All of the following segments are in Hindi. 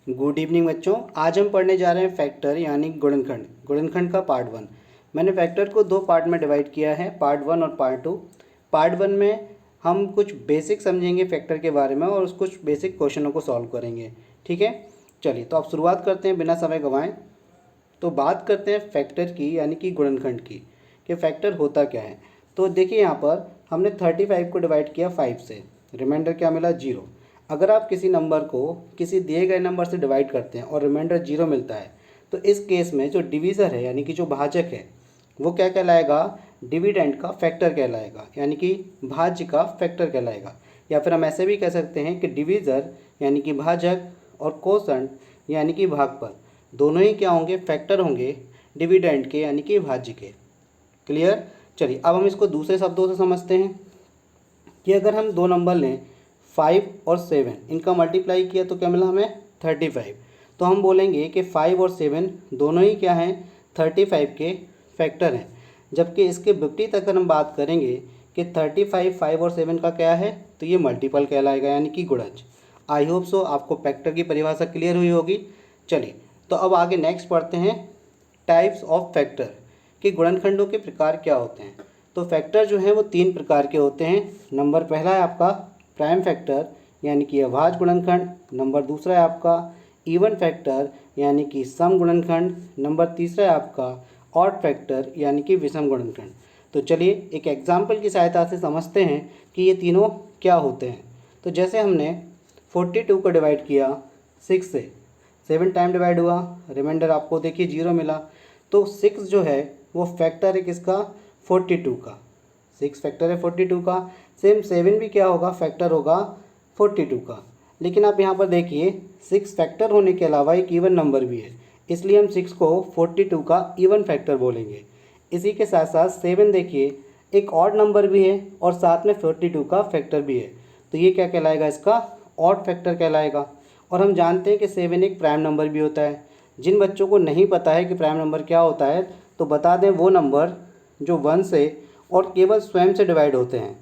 गुड इवनिंग बच्चों। आज हम पढ़ने जा रहे हैं फैक्टर यानी गुणनखंड का पार्ट 1। मैंने फैक्टर को दो पार्ट में डिवाइड किया है, पार्ट 1 और पार्ट 2। पार्ट 1 में हम कुछ बेसिक समझेंगे फैक्टर के बारे में और कुछ बेसिक क्वेश्चनों को सॉल्व करेंगे। ठीक है, चलिए तो आप शुरुआत करते हैं बिना समय गंवाएं। तो बात करते हैं फैक्टर की यानी कि गुणनखंड की, कि फैक्टर होता क्या है। तो देखिए यहाँ पर हमने 35 को डिवाइड किया 5 से, रिमाइंडर क्या मिला 0। अगर आप किसी नंबर को किसी दिए गए नंबर से डिवाइड करते हैं और रिमाइंडर 0 मिलता है तो इस केस में जो डिवीज़र है यानी कि जो भाजक है वो क्या कहलाएगा, डिविडेंड का फैक्टर कहलाएगा, यानी कि भाज्य का फैक्टर कहलाएगा। या फिर हम ऐसे भी कह सकते हैं कि डिवीज़र यानी कि भाजक और कोसेंट यानी कि भागफल दोनों ही क्या होंगे, फैक्टर होंगे डिविडेंड के यानी कि भाज्य के। क्लियर। चलिए अब हम इसको दूसरे शब्दों से समझते हैं कि अगर हम दो नंबर लें 5 और 7, इनका मल्टीप्लाई किया तो क्या मिला हमें 35। तो हम बोलेंगे कि 5 और 7 दोनों ही क्या हैं, 35 के फैक्टर हैं। जबकि इसके विपरीत अगर हम बात करेंगे कि 35 5 और 7 का क्या है तो ये मल्टीपल कहलाएगा यानी कि गुणज। आई होप सो आपको फैक्टर की परिभाषा क्लियर हुई होगी। चलिए तो अब आगे नेक्स्ट पढ़ते हैं टाइप्स ऑफ फैक्टर, कि गुणनखंडों के प्रकार क्या होते हैं। तो फैक्टर जो है वो 3 प्रकार के होते हैं। नंबर पहला है आपका प्राइम फैक्टर यानी कि अभाज्य गुणनखंड। नंबर दूसरा है आपका इवन फैक्टर यानी कि सम गुणनखंड। नंबर तीसरा है आपका ऑड फैक्टर यानी कि विषम गुणनखंड। तो चलिए एक एग्जाम्पल की सहायता से समझते हैं कि ये तीनों क्या होते हैं। तो जैसे हमने 42 को डिवाइड किया 6 से, 7 टाइम डिवाइड हुआ, रिमाइंडर आपको देखिए 0 मिला। तो 6 जो है वो फैक्टर है किसका, 42 का। 6 फैक्टर है 42 का। सेम 7 भी क्या होगा, फैक्टर होगा 42 का। लेकिन आप यहाँ पर देखिए 6 फैक्टर होने के अलावा एक इवन नंबर भी है, इसलिए हम 6 को 42 का इवन फैक्टर बोलेंगे। इसी के साथ साथ 7 देखिए एक ऑड नंबर भी है और साथ में 42 का फैक्टर भी है, तो ये क्या कहलाएगा, इसका ऑड फैक्टर कहलाएगा। और हम जानते हैं कि 7 एक प्राइम नंबर भी होता है। जिन बच्चों को नहीं पता है कि प्राइम नंबर क्या होता है तो बता दें, वो नंबर जो 1 से और केवल स्वयं से डिवाइड होते हैं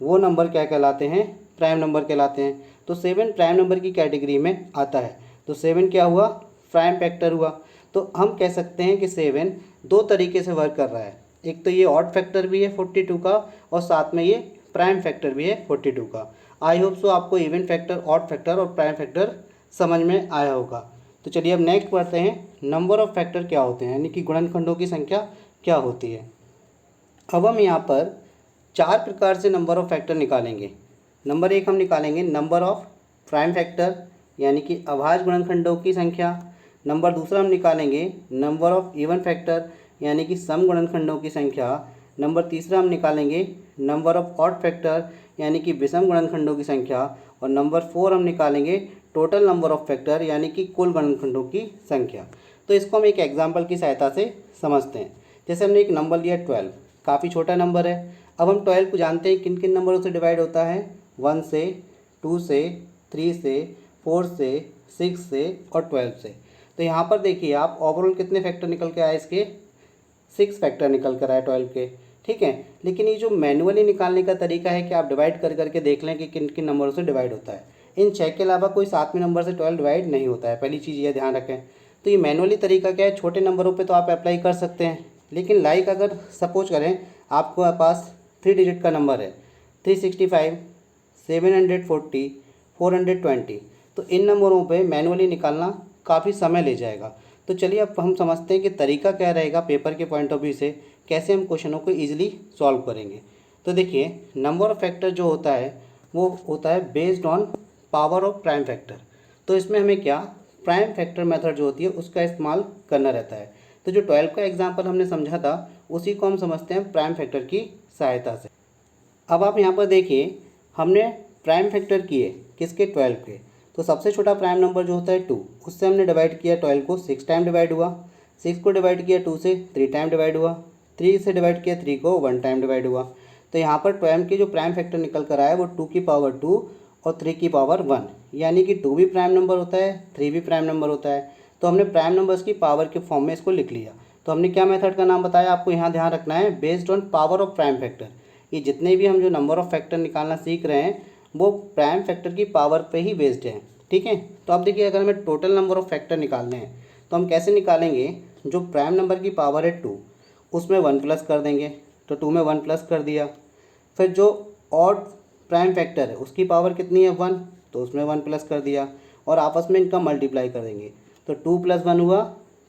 वो नंबर क्या कहलाते हैं, प्राइम नंबर कहलाते हैं। तो 7 प्राइम नंबर की कैटेगरी में आता है, तो 7 क्या हुआ, प्राइम फैक्टर हुआ। तो हम कह सकते हैं कि 7 दो तरीके से वर्क कर रहा है। एक तो ये ऑड फैक्टर भी है 42 का और साथ में ये प्राइम फैक्टर भी है 42 का। आई होप सो आपको इवन फैक्टर, ऑड फैक्टर और प्राइम फैक्टर समझ में आया होगा। तो चलिए अब नेक्स्ट पढ़ते हैं नंबर ऑफ़ फैक्टर क्या होते हैं, यानी कि गुणनखंडों की संख्या क्या होती है। अब हम यहाँ पर 4 प्रकार से नंबर ऑफ़ फैक्टर निकालेंगे। नंबर 1 हम निकालेंगे नंबर ऑफ़ प्राइम फैक्टर यानी कि अभाज्य गुणनखंडों की संख्या। नंबर दूसरा हम निकालेंगे नंबर ऑफ़ इवन फैक्टर यानी कि सम गुणनखंडों की संख्या। नंबर तीसरा हम निकालेंगे नंबर ऑफ़ ऑड फैक्टर यानी कि विषम गुणनखंडों की संख्या। और नंबर 4 हम निकालेंगे टोटल नंबर ऑफ़ फैक्टर यानी कि कुल गुणनखंडों की संख्या। तो इसको हम एक एग्जाम्पल की सहायता से समझते हैं। जैसे हमने एक नंबर लिया 12, काफ़ी छोटा नंबर है। अब हम 12 को जानते हैं किन किन नंबरों से डिवाइड होता है, 1 से, 2 से, 3 से, 4 से, 6 से और 12 से। तो यहाँ पर देखिए आप ओवरऑल कितने फैक्टर निकल के आए, इसके 6 फैक्टर निकल कर आए 12 के। ठीक है, लेकिन ये जो मैनुअली निकालने का तरीका है कि आप डिवाइड कर करके देख लें कि किन किन नंबरों से डिवाइड होता है। इन 6 के अलावा कोई 7वें नंबर से 12 डिवाइड नहीं होता है, पहली चीज़ ये ध्यान रखें। तो ये मैनुअली तरीका क्या है, छोटे नंबरों पे तो आप अप्लाई कर सकते हैं, लेकिन लाइक अगर सपोज करें आपके पास 3 डिजिट का नंबर है 365, 740, 420, तो इन नंबरों पे मैनुअली निकालना काफ़ी समय ले जाएगा। तो चलिए अब हम समझते हैं कि तरीका क्या रहेगा पेपर के पॉइंट ऑफ व्यू से, कैसे हम क्वेश्चनों को ईजिली सॉल्व करेंगे। तो देखिए नंबर ऑफ फैक्टर जो होता है वो होता है based on power of prime factor. तो इसमें हमें क्या, प्राइम फैक्टर मेथड जो होती है उसका इस्तेमाल करना रहता है। तो जो 12 का एग्जाम्पल हमने समझा था उसी को हम समझते हैं प्राइम फैक्टर की सहायता से। अब आप यहाँ पर देखिए हमने प्राइम फैक्टर किए किसके, 12 के। तो सबसे छोटा प्राइम नंबर जो होता है 2, उससे हमने डिवाइड किया 12 को, 6 टाइम डिवाइड हुआ। 6 को डिवाइड किया 2 से, 3 टाइम डिवाइड हुआ। 3 से डिवाइड किया 3 को, 1 टाइम डिवाइड हुआ। तो यहाँ पर 12 की जो प्राइम फैक्टर निकल कर आया वो 2 की पावर 2 और 3 की पावर 1, यानी कि 2 भी प्राइम नंबर होता है, 3 भी प्राइम नंबर होता है। तो हमने प्राइम नंबर्स की पावर के फॉर्म में इसको लिख लिया। तो हमने क्या मेथड का नाम बताया, आपको यहाँ ध्यान रखना है, based on power of prime factor. ये जितने भी हम जो नंबर ऑफ फैक्टर निकालना सीख रहे हैं वो प्राइम फैक्टर की पावर पे ही बेस्ड है। ठीक है, तो अब देखिए, अगर हमें टोटल नंबर ऑफ फैक्टर निकालने हैं तो हम कैसे निकालेंगे, जो प्राइम नंबर की पावर है 2 उसमें 1 प्लस कर देंगे, तो 2 में 1 प्लस कर दिया। फिर जो ऑड प्राइम फैक्टर है उसकी पावर कितनी है 1, तो उसमें 1 प्लस कर दिया और आपस में इनका मल्टीप्लाई कर देंगे। तो 2 + 1 हुआ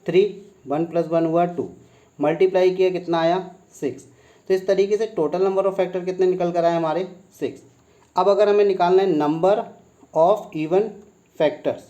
3, 1 + 1 हुआ 2, मल्टीप्लाई किया कितना आया 6। तो इस तरीके से टोटल नंबर ऑफ फैक्टर कितने निकल कर आए हमारे 6। अब अगर हमें निकालना है number of even factors,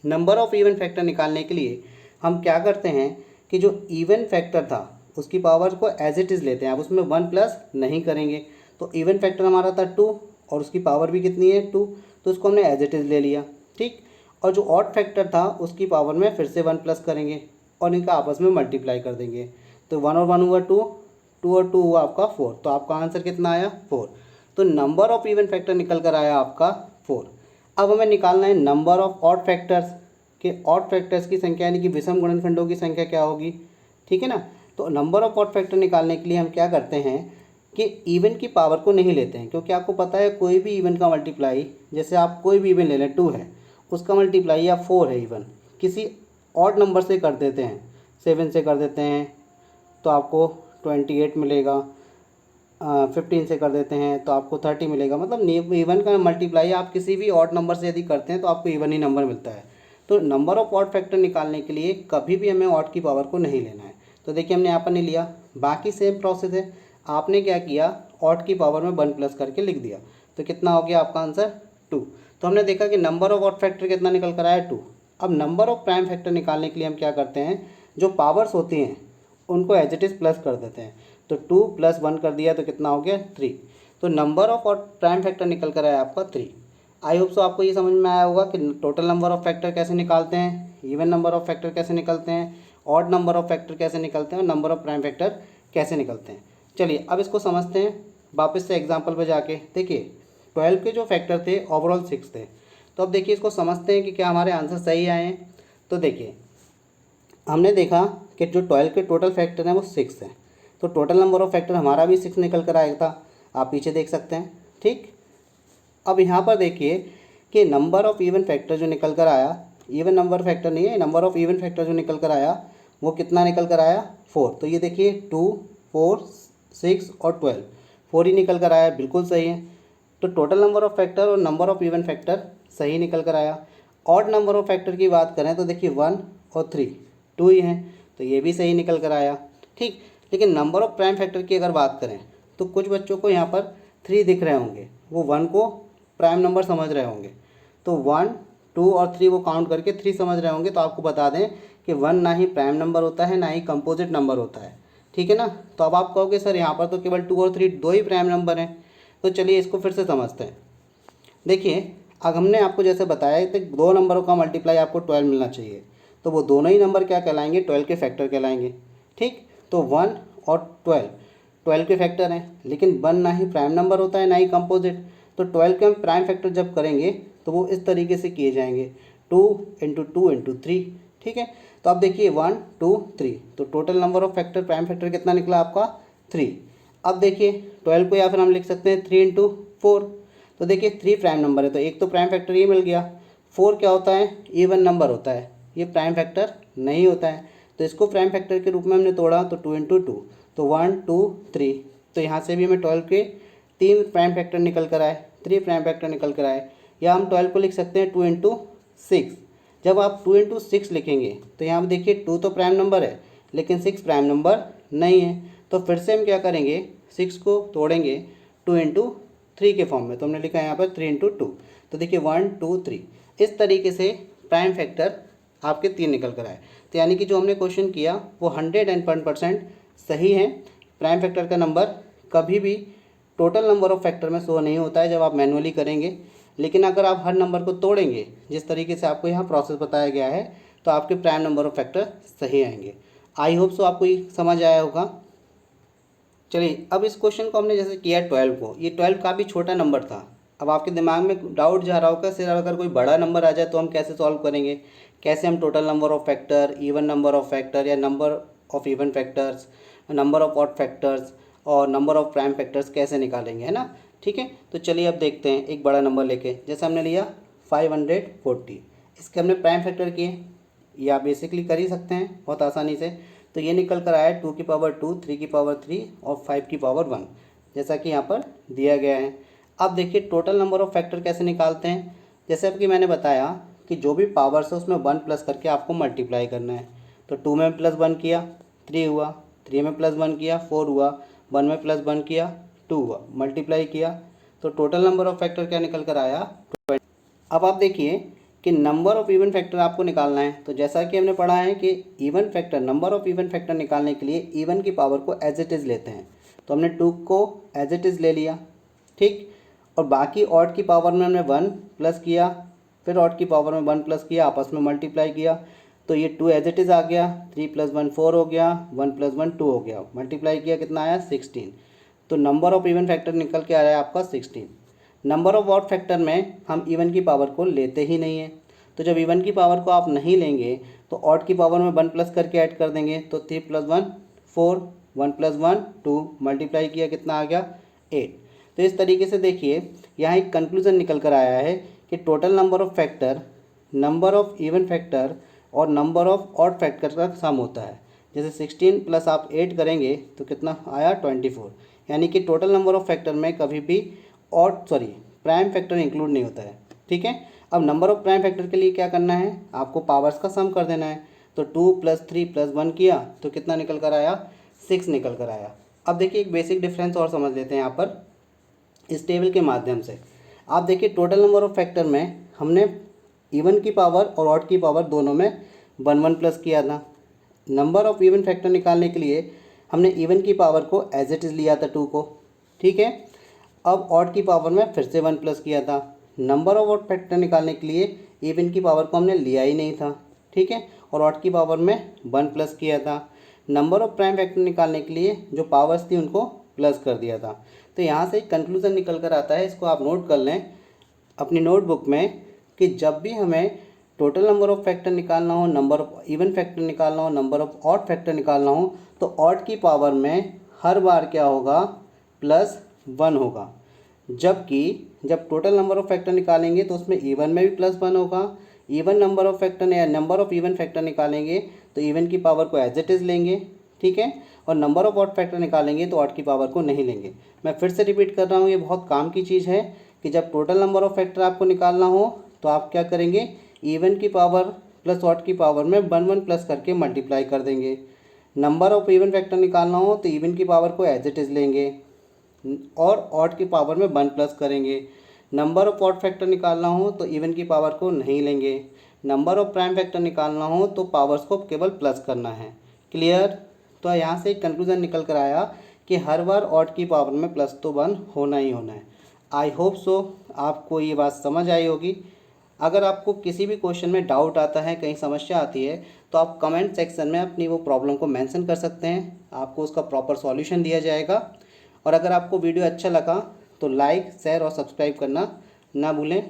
number of even factor निकालने के लिए हम क्या करते हैं कि जो इवन फैक्टर था उसकी पावर को एज इट इज़ लेते हैं, अब उसमें 1 प्लस नहीं करेंगे। तो इवन फैक्टर हमारा था 2 और उसकी पावर भी कितनी है 2, तो उसको हमने एज इट इज़ ले लिया, ठीक। और जो ऑड फैक्टर था उसकी पावर में फिर से 1 प्लस करेंगे और इनका आपस में मल्टीप्लाई कर देंगे। तो 1 और 1 हुआ 2, 2 और 2 हुआ आपका 4, तो आपका आंसर कितना आया 4। तो नंबर ऑफ इवन फैक्टर निकल कर आया आपका 4। अब हमें निकालना है नंबर ऑफ ऑड फैक्टर्स, के ऑड फैक्टर्स की संख्या यानी कि विषम गुणनखंडों की संख्या क्या होगी, ठीक है ना। तो नंबर ऑफ ऑड फैक्टर निकालने के लिए हम क्या करते हैं कि इवन की पावर को नहीं लेते हैं, क्योंकि आपको पता है कोई भी इवन का मल्टीप्लाई, जैसे आप कोई भी इवन ले लें 2 है उसका मल्टीप्लाई या 4 है इवन, किसी ऑड नंबर से कर देते हैं, 7 से कर देते हैं तो आपको 28 मिलेगा, 15 से कर देते हैं तो आपको 30 मिलेगा। मतलब इवन का मल्टीप्लाई आप किसी भी ऑड नंबर से यदि करते हैं तो आपको इवन ही नंबर मिलता है। तो नंबर ऑफ ऑड फैक्टर निकालने के लिए कभी भी हमें ऑड की पावर को नहीं लेना है। तो देखिए हमने यहाँ पर नहीं लिया, बाकी सेम प्रोसेस है। आपने क्या किया, ऑड की पावर में 1 प्लस करके लिख दिया, तो कितना हो गया आपका आंसर 2। तो हमने देखा कि नंबर ऑफ ऑड फैक्टर कितना निकल कर आया 2। अब नंबर ऑफ प्राइम फैक्टर निकालने के लिए हम क्या करते हैं, जो पावर्स होती हैं उनको एज इट इज़ प्लस कर देते हैं। तो 2 + 1 कर दिया तो कितना हो गया 3। तो number of odd prime factor निकल कर आया आपका 3। आई होप सो आपको ये समझ में आया होगा कि टोटल नंबर ऑफ फैक्टर कैसे निकालते हैं, इवन नंबर ऑफ फैक्टर कैसे निकलते हैं, ऑड नंबर ऑफ फैक्टर कैसे निकलते हैं और नंबर ऑफ प्राइम फैक्टर कैसे निकलते हैं। चलिए अब इसको समझते हैं वापस से एग्जांपल पे जाके। देखिए 12 के जो फैक्टर थे ओवरऑल 6 थे। तो अब देखिए इसको समझते हैं कि क्या हमारे आंसर सही आए हैं। तो देखिए हमने देखा कि जो 12 के टोटल फैक्टर हैं वो 6 हैं, तो टोटल नंबर ऑफ फैक्टर हमारा भी 6 निकल कर आया था, आप पीछे देख सकते हैं, ठीक। अब यहाँ पर देखिए कि नंबर ऑफ़ इवन फैक्टर जो निकल कर आया, इवन नंबर फैक्टर नहीं है, नंबर ऑफ़ इवन फैक्टर जो निकल कर आया वो कितना निकल कर आया 4। तो ये देखिए 2, 4, 6 और 12, 4 ही निकल कर आया, बिल्कुल सही है। तो टोटल नंबर ऑफ़ फैक्टर और नंबर ऑफ़ इवन फैक्टर सही निकल कर आया। ऑड नंबर ऑफ़ फैक्टर की बात करें तो देखिए 1 और 3 2 ही हैं, तो ये भी सही निकल कर आया, ठीक। लेकिन नंबर ऑफ़ प्राइम फैक्टर की अगर बात करें तो कुछ बच्चों को यहाँ पर 3 दिख रहे होंगे, वो 1 को प्राइम नंबर समझ रहे होंगे, तो 1, 2 और 3 वो काउंट करके 3 समझ रहे होंगे। तो आपको बता दें कि 1 ना ही प्राइम नंबर होता है ना ही कंपोजिट नंबर होता है, ठीक है ना। तो अब आप कहोगे सर यहाँ पर तो केवल 2 और 3 दो ही प्राइम नंबर हैं। तो चलिए इसको फिर से समझते हैं। देखिए अब हमने आपको जैसे बताया कि 2 नंबरों का मल्टीप्लाई आपको 12 मिलना चाहिए, तो वो दोनों ही नंबर क्या कहलाएंगे, 12 के फैक्टर कहलाएंगे, ठीक। तो 1 और 12 के फैक्टर हैं, लेकिन 1 ना ही प्राइम नंबर होता है ना ही कंपोजिट। तो 12 के हम प्राइम फैक्टर जब करेंगे तो वो इस तरीके से किए जाएंगे, 2 × 2 × 3, ठीक है। तो अब देखिए 1, 2, 3, तो total number of factor prime factor कितना निकला आपका 3। अब देखिए 12 को या फिर हम लिख सकते हैं 3 × 4। तो देखिए 3 प्राइम नंबर है तो एक तो प्राइम फैक्टर ये मिल गया। 4 क्या होता है, इवन नंबर होता है, ये प्राइम फैक्टर नहीं होता है। तो इसको प्राइम फैक्टर के रूप में हमने तोड़ा तो 2 × 2, तो 1, 2, 3। तो यहाँ से भी हमें 12 के 3 प्राइम फैक्टर निकल कर आए, 3 प्राइम फैक्टर निकल कर आए। या हम 12 को लिख सकते हैं 2 × 6। जब आप 2 × 6 लिखेंगे तो यहाँ पर देखिए 2 तो प्राइम नंबर है लेकिन 6 प्राइम नंबर नहीं है। तो फिर से हम क्या करेंगे, 6 को तोड़ेंगे 2 × 3 के फॉर्म में। तो हमने लिखा है यहाँ पर 3 × 2। तो देखिए 1, 2, 3, इस तरीके से प्राइम फैक्टर आपके 3 निकल कर आए। तो यानी कि जो हमने क्वेश्चन किया वो 101% सही है। प्राइम फैक्टर का नंबर कभी भी टोटल नंबर ऑफ फैक्टर में शो नहीं होता है जब आप मैनुअली करेंगे, लेकिन अगर आप हर नंबर को तोड़ेंगे जिस तरीके से आपको यहाँ प्रोसेस बताया गया है तो आपके प्राइम नंबर ऑफ फैक्टर सही आएंगे। आई होप सो आपको ये समझ आया होगा। चलिए अब इस क्वेश्चन को हमने जैसे किया 12 को, ये 12 काफ़ी छोटा नंबर था। अब आपके दिमाग में डाउट जा रहा होगा सर अगर कोई बड़ा नंबर आ जाए तो हम कैसे सॉल्व करेंगे, कैसे हम total number of factor, even number of factor या number of even factors, number of odd factors और नंबर ऑफ प्राइम फैक्टर्स कैसे निकालेंगे, है ना। ठीक है, तो चलिए अब देखते हैं एक बड़ा नंबर लेके। जैसे हमने लिया 540। इसके हमने प्राइम फैक्टर किए, ये आप बेसिकली कर ही सकते हैं बहुत आसानी से। तो ये निकल कर आया 2 की पावर 2, 3 की पावर 3 और 5 की पावर 1, जैसा कि यहाँ पर दिया गया है। अब देखिए टोटल नंबर ऑफ़ फैक्टर कैसे निकालते हैं। जैसे अब कि मैंने बताया कि जो भी पावर्स है उसमें 1 प्लस करके आपको मल्टीप्लाई करना है। तो 2 में +1 किया 3 हुआ, 3 में +1 किया 4 हुआ, 1 में +1 किया 2 हुआ, मल्टीप्लाई किया तो टोटल नंबर ऑफ़ फैक्टर क्या निकल कर आया 20। अब आप देखिए कि नंबर ऑफ़ इवन फैक्टर आपको निकालना है। तो जैसा कि हमने पढ़ा है कि even factor, number of even factor निकालने के लिए इवन की पावर को एज इट इज़ लेते हैं। तो हमने 2 को एज इट इज़ ले लिया, ठीक। और बाकी ऑड की पावर में हमने 1 प्लस किया, फिर ऑड की पावर में 1 प्लस किया, आपस में मल्टीप्लाई किया तो ये 2 एज इट इज़ आ गया, 3 + 1 4 हो गया, 1 + 1 2 हो गया, मल्टीप्लाई किया कितना आया 16। तो नंबर ऑफ़ इवन फैक्टर निकल के आ रहा है आपका 16। नंबर ऑफ़ ऑड फैक्टर में हम इवन की पावर को लेते ही नहीं है। तो जब इवन की पावर को आप नहीं लेंगे तो ऑड की पावर में 1 प्लस करके ऐड कर देंगे। तो 3 + 1 4, 1 + 1 2, मल्टीप्लाई किया कितना आ गया 8। तो इस तरीके से देखिए यहाँ एक कंक्लूज़न निकल कर आया है कि total number of factor number of even factor और नंबर ऑफ़ ऑड फैक्टर का सम होता है। जैसे 16 प्लस आप 8 करेंगे तो कितना आया 24। यानी कि टोटल नंबर ऑफ़ फैक्टर में कभी भी प्राइम फैक्टर इंक्लूड नहीं होता है, ठीक है। अब नंबर ऑफ़ प्राइम फैक्टर के लिए क्या करना है, आपको पावर्स का सम कर देना है। तो 2 + 3 + 1 किया तो कितना निकल कर आया 6 निकल कर आया। अब देखिए एक बेसिक डिफरेंस और समझ लेते हैं यहाँ पर इस टेबल के माध्यम से। आप देखिए टोटल नंबर ऑफ़ फैक्टर में हमने इवन की पावर और ऑड की पावर दोनों में 1 1 प्लस किया था। नंबर ऑफ़ इवन फैक्टर निकालने के लिए हमने इवन की पावर को एज इट इज़ लिया था 2 को, ठीक है। अब ऑड की पावर में फिर से 1 प्लस किया था। नंबर ऑफ ऑड फैक्टर निकालने के लिए इवन की पावर को हमने लिया ही नहीं था, ठीक है, और ऑड की पावर में 1 प्लस किया था। नंबर ऑफ प्राइम फैक्टर निकालने के लिए जो पावर्स थी उनको प्लस कर दिया था। तो यहाँ से एक कंक्लूज़न निकल कर आता है, इसको आप नोट कर लें अपनी नोटबुक में कि जब भी हमें टोटल नंबर ऑफ़ फैक्टर निकालना हो, नंबर ऑफ़ इवन फैक्टर निकालना हो, नंबर ऑफ़ ऑड फैक्टर निकालना हो तो ऑड की पावर में हर बार क्या होगा +1 होगा। जबकि जब टोटल नंबर ऑफ़ फैक्टर निकालेंगे तो उसमें इवन में भी +1 होगा। इवन नंबर ऑफ़ फैक्टर या नंबर ऑफ़ इवन फैक्टर निकालेंगे तो इवन की पावर को एज इट इज़ लेंगे, ठीक है, और नंबर ऑफ़ ऑड फैक्टर निकालेंगे तो ऑड की पावर को नहीं लेंगे। मैं फिर से रिपीट कर रहा हूँ, ये बहुत काम की चीज़ है कि जब टोटल नंबर ऑफ़ फैक्टर आपको निकालना हो तो आप क्या करेंगे, इवन की पावर प्लस ऑड की पावर में 1 1 प्लस करके मल्टीप्लाई कर देंगे। नंबर ऑफ़ इवन फैक्टर निकालना हो तो इवन की पावर को एज इट इज़ लेंगे और ऑड की पावर में 1 प्लस करेंगे। नंबर ऑफ़ ऑड फैक्टर निकालना हो तो इवन की पावर को नहीं लेंगे। नंबर ऑफ़ प्राइम फैक्टर निकालना हो तो पावर्स को केवल प्लस करना है। क्लियर। तो यहाँ से एक कंक्लूज़न निकल कर आया कि हर बार ऑड की पावर में +1 होना ही होना है। आई होप सो आपको ये बात समझ आई होगी। अगर आपको किसी भी क्वेश्चन में डाउट आता है, कहीं समस्या आती है तो आप कमेंट सेक्शन में अपनी वो प्रॉब्लम को मेंशन कर सकते हैं, आपको उसका प्रॉपर सॉल्यूशन दिया जाएगा। और अगर आपको वीडियो अच्छा लगा तो लाइक, शेयर और सब्सक्राइब करना ना भूलें।